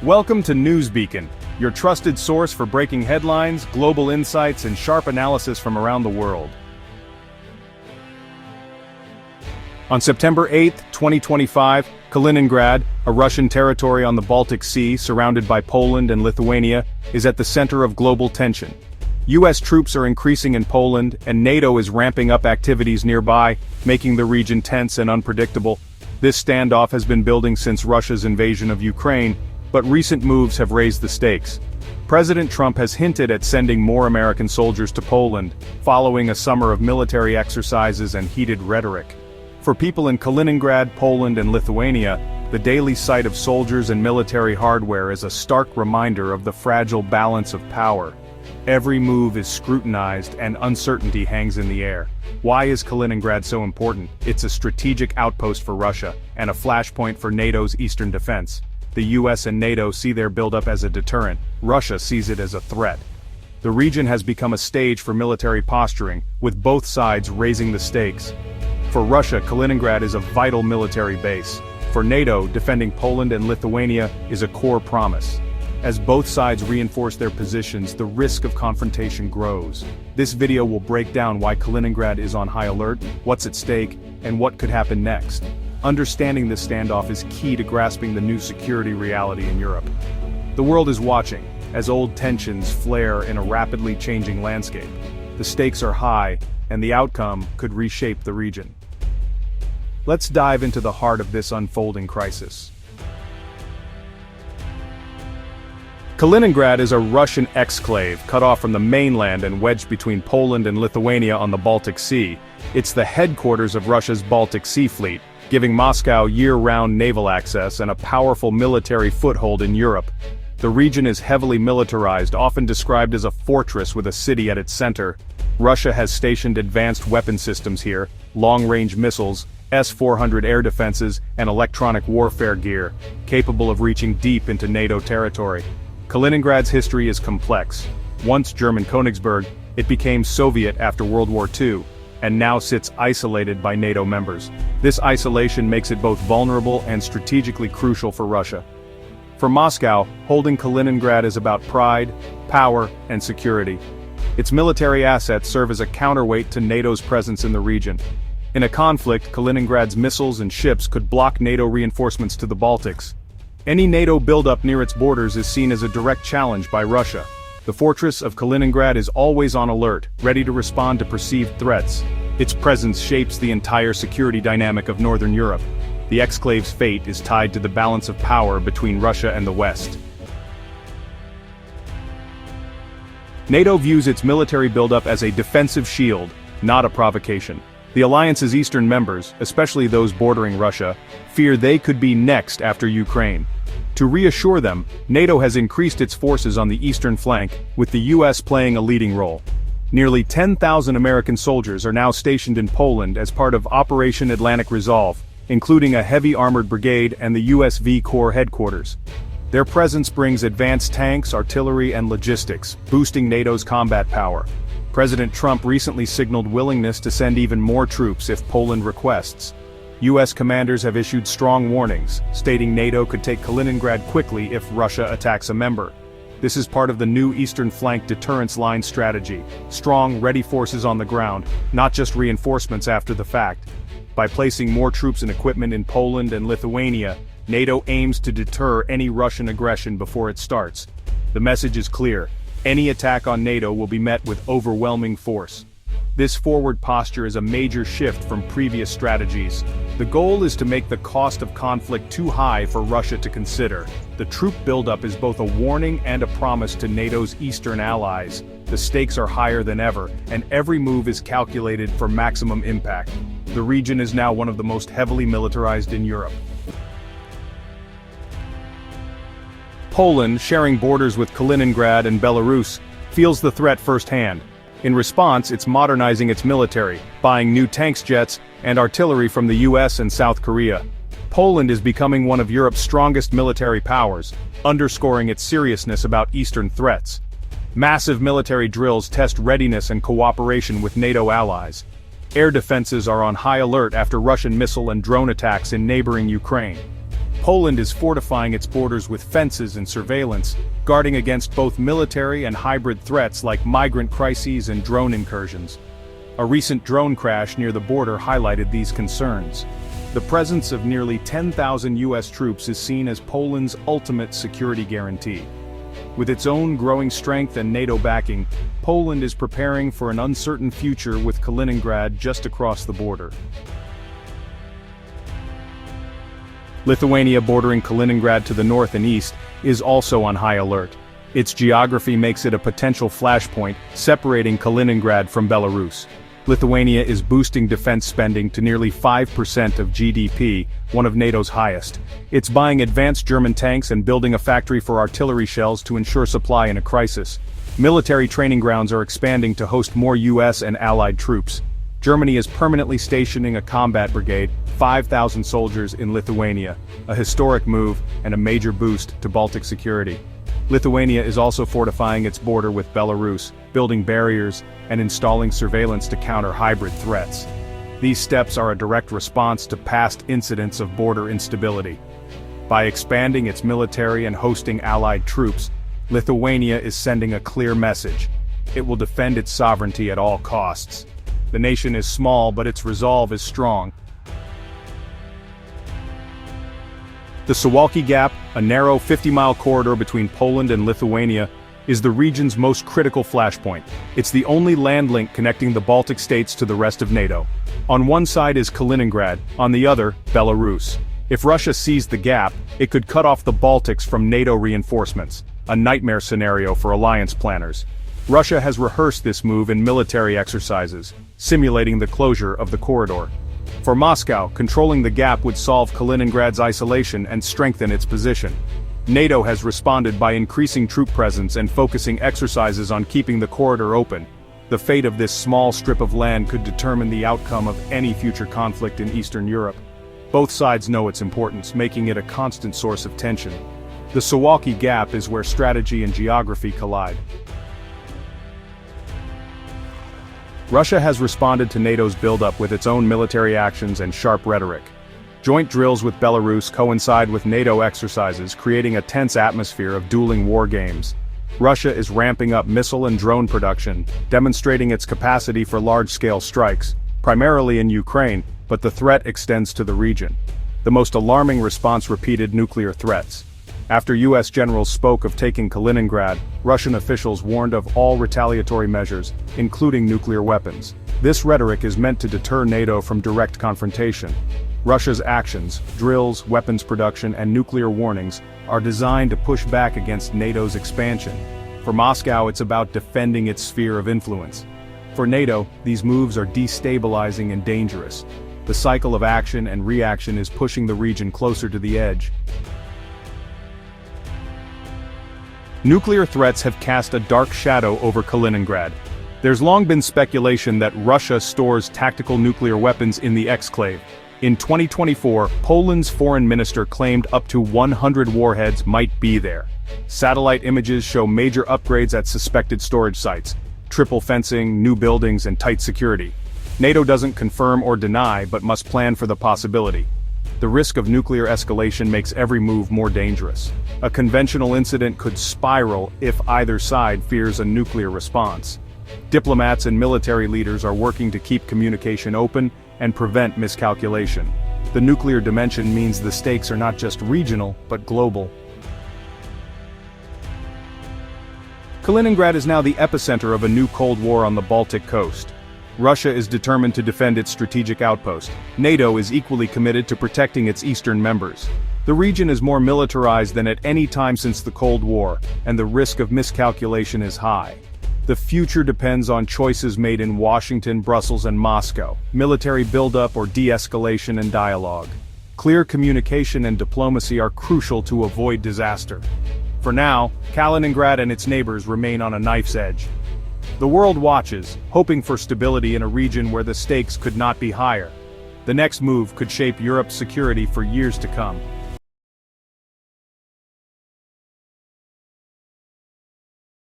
Welcome to Newsbeacon, your trusted source for breaking headlines, global insights, and sharp analysis from around the world. On September 8, 2025, Kaliningrad, a Russian territory on the Baltic Sea surrounded by Poland and Lithuania, is at the center of global tension. U.S. troops are increasing in Poland, and NATO is ramping up activities nearby, making the region tense and unpredictable. This standoff has been building since Russia's invasion of Ukraine, but recent moves have raised the stakes. President Trump has hinted at sending more American soldiers to Poland, following a summer of military exercises and heated rhetoric. For people in Kaliningrad, Poland, and Lithuania, the daily sight of soldiers and military hardware is a stark reminder of the fragile balance of power. Every move is scrutinized and uncertainty hangs in the air. Why is Kaliningrad so important? It's a strategic outpost for Russia, and a flashpoint for NATO's eastern defense. The US and NATO see their buildup as a deterrent. Russia sees it as a threat. The region has become a stage for military posturing, with both sides raising the stakes. For Russia, Kaliningrad is a vital military base. For NATO, defending Poland and Lithuania is a core promise. As both sides reinforce their positions, the risk of confrontation grows. This video will break down why Kaliningrad is on high alert, what's at stake, and what could happen next. Understanding this standoff is key to grasping the new security reality in Europe. The world is watching, as old tensions flare in a rapidly changing landscape. The stakes are high, and the outcome could reshape the region. Let's dive into the heart of this unfolding crisis. Kaliningrad is a Russian exclave cut off from the mainland and wedged between Poland and Lithuania on the Baltic Sea. It's the headquarters of Russia's Baltic Sea fleet, giving Moscow year-round naval access and a powerful military foothold in Europe. The region is heavily militarized, often described as a fortress with a city at its center. Russia has stationed advanced weapon systems here, long-range missiles, S-400 air defenses, and electronic warfare gear, capable of reaching deep into NATO territory. Kaliningrad's history is complex. Once German Königsberg, it became Soviet after World War II, and now sits isolated by NATO members. This isolation makes it both vulnerable and strategically crucial for Russia. For Moscow, holding Kaliningrad is about pride, power, and security. Its military assets serve as a counterweight to NATO's presence in the region. In a conflict, Kaliningrad's missiles and ships could block NATO reinforcements to the Baltics. Any NATO buildup near its borders is seen as a direct challenge by Russia. The fortress of Kaliningrad is always on alert, ready to respond to perceived threats. Its presence shapes the entire security dynamic of Northern Europe. The exclave's fate is tied to the balance of power between Russia and the West. NATO views its military buildup as a defensive shield, not a provocation. The alliance's eastern members, especially those bordering Russia, fear they could be next after Ukraine. To reassure them, NATO has increased its forces on the eastern flank, with the US playing a leading role. Nearly 10,000 American soldiers are now stationed in Poland as part of Operation Atlantic Resolve, including a heavy armored brigade and the USV Corps headquarters. Their presence brings advanced tanks, artillery, and logistics, boosting NATO's combat power. President Trump recently signaled willingness to send even more troops if Poland requests. US commanders have issued strong warnings, stating NATO could take Kaliningrad quickly if Russia attacks a member. This is part of the new Eastern Flank deterrence line strategy: strong, ready forces on the ground, not just reinforcements after the fact. By placing more troops and equipment in Poland and Lithuania, NATO aims to deter any Russian aggression before it starts. The message is clear: any attack on NATO will be met with overwhelming force. This forward posture is a major shift from previous strategies. The goal is to make the cost of conflict too high for Russia to consider. The troop buildup is both a warning and a promise to NATO's eastern allies. The stakes are higher than ever, and every move is calculated for maximum impact. The region is now one of the most heavily militarized in Europe. Poland, sharing borders with Kaliningrad and Belarus, feels the threat firsthand. In response, it's modernizing its military, buying new tanks, jets, and artillery from the US and South Korea. Poland is becoming one of Europe's strongest military powers, underscoring its seriousness about Eastern threats. Massive military drills test readiness and cooperation with NATO allies. Air defenses are on high alert after Russian missile and drone attacks in neighboring Ukraine. Poland is fortifying its borders with fences and surveillance, guarding against both military and hybrid threats like migrant crises and drone incursions. A recent drone crash near the border highlighted these concerns. The presence of nearly 10,000 US troops is seen as Poland's ultimate security guarantee. With its own growing strength and NATO backing, Poland is preparing for an uncertain future with Kaliningrad just across the border. Lithuania, bordering Kaliningrad to the north and east, is also on high alert. Its geography makes it a potential flashpoint, separating Kaliningrad from Belarus. Lithuania is boosting defense spending to nearly 5% of GDP, one of NATO's highest. It's buying advanced German tanks and building a factory for artillery shells to ensure supply in a crisis. Military training grounds are expanding to host more US and allied troops. Germany is permanently stationing a combat brigade, 5,000 soldiers in Lithuania, a historic move and a major boost to Baltic security. Lithuania is also fortifying its border with Belarus, building barriers and installing surveillance to counter hybrid threats. These steps are a direct response to past incidents of border instability. By expanding its military and hosting allied troops, Lithuania is sending a clear message. It will defend its sovereignty at all costs. The nation is small, but its resolve is strong. The Suwalki Gap, a narrow 50-mile corridor between Poland and Lithuania, is the region's most critical flashpoint. It's the only land link connecting the Baltic states to the rest of NATO. On one side is Kaliningrad, on the other, Belarus. If Russia seized the gap, it could cut off the Baltics from NATO reinforcements, a nightmare scenario for alliance planners. Russia has rehearsed this move in military exercises, simulating the closure of the corridor. For Moscow, controlling the gap would solve Kaliningrad's isolation and strengthen its position. NATO has responded by increasing troop presence and focusing exercises on keeping the corridor open. The fate of this small strip of land could determine the outcome of any future conflict in Eastern Europe. Both sides know its importance, making it a constant source of tension. The Suwalki Gap is where strategy and geography collide. Russia has responded to NATO's buildup with its own military actions and sharp rhetoric. Joint drills with Belarus coincide with NATO exercises, creating a tense atmosphere of dueling war games. Russia is ramping up missile and drone production, demonstrating its capacity for large-scale strikes, primarily in Ukraine, but the threat extends to the region. The most alarming response: repeated nuclear threats. After US generals spoke of taking Kaliningrad, Russian officials warned of all retaliatory measures, including nuclear weapons. This rhetoric is meant to deter NATO from direct confrontation. Russia's actions, drills, weapons production, and nuclear warnings are designed to push back against NATO's expansion. For Moscow, it's about defending its sphere of influence. For NATO, these moves are destabilizing and dangerous. The cycle of action and reaction is pushing the region closer to the edge. Nuclear threats have cast a dark shadow over Kaliningrad. There's long been speculation that Russia stores tactical nuclear weapons in the Exclave. In 2024, Poland's foreign minister claimed up to 100 warheads might be there. Satellite images show major upgrades at suspected storage sites, triple fencing, new buildings, and tight security. NATO doesn't confirm or deny, but must plan for the possibility. The risk of nuclear escalation makes every move more dangerous. A conventional incident could spiral if either side fears a nuclear response. Diplomats and military leaders are working to keep communication open and prevent miscalculation. The nuclear dimension means the stakes are not just regional, but global. Kaliningrad is now the epicenter of a new Cold War on the Baltic coast. Russia is determined to defend its strategic outpost. NATO is equally committed to protecting its eastern members. The region is more militarized than at any time since the Cold War, and the risk of miscalculation is high. The future depends on choices made in Washington, Brussels, and Moscow: military buildup or de-escalation and dialogue. Clear communication and diplomacy are crucial to avoid disaster. For now, Kaliningrad and its neighbors remain on a knife's edge. The world watches, hoping for stability in a region where the stakes could not be higher. The next move could shape Europe's security for years to come.